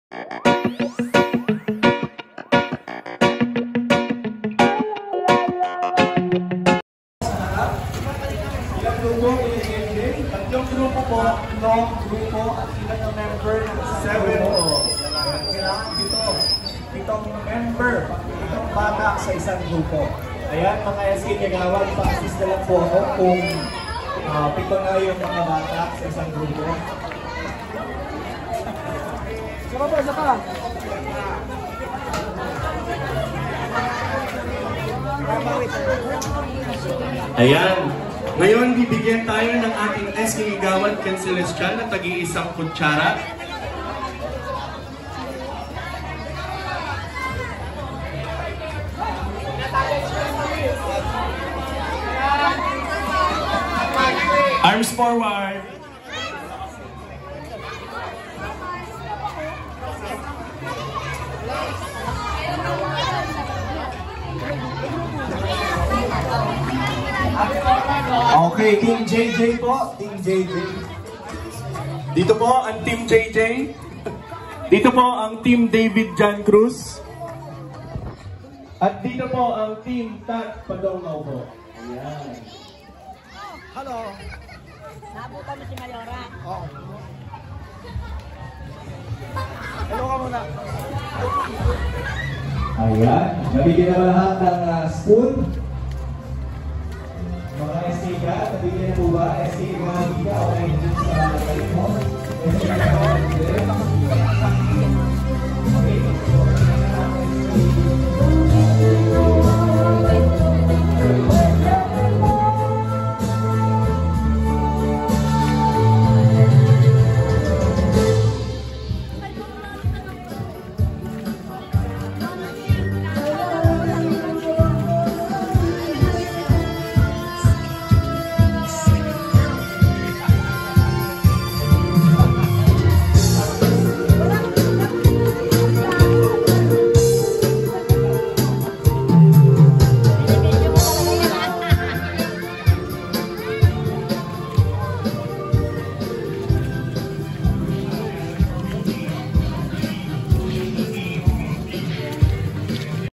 Tatlong grupo po, long grupo at ilang na member ng 7. Kailangan pitong member, pitong bata sa isang grupo. Ayan, mga SK Kagawad, pa-assist na lang po ako kung pito na yung mga bata sa isang grupo. Isa pa. Ayan. Ngayon, bibigyan tayo ng ating SK Kagawad Celestial na tagi-isang kutsara. Arms forward. Okay, Team JJ po. Team JJ. Dito po ang Team JJ. Dito po ang Team David John Cruz. At dito po ang Team Tat Padongaw po. Ayan. Hello. Nabutan mo si Mayora. Oo. Hello ka muna. Ayan. Nabigyan naman lahat ng spoon. Mga SK ka, nabigyan na po ba? SK ka, okay dyan sa kalimot. SK ka,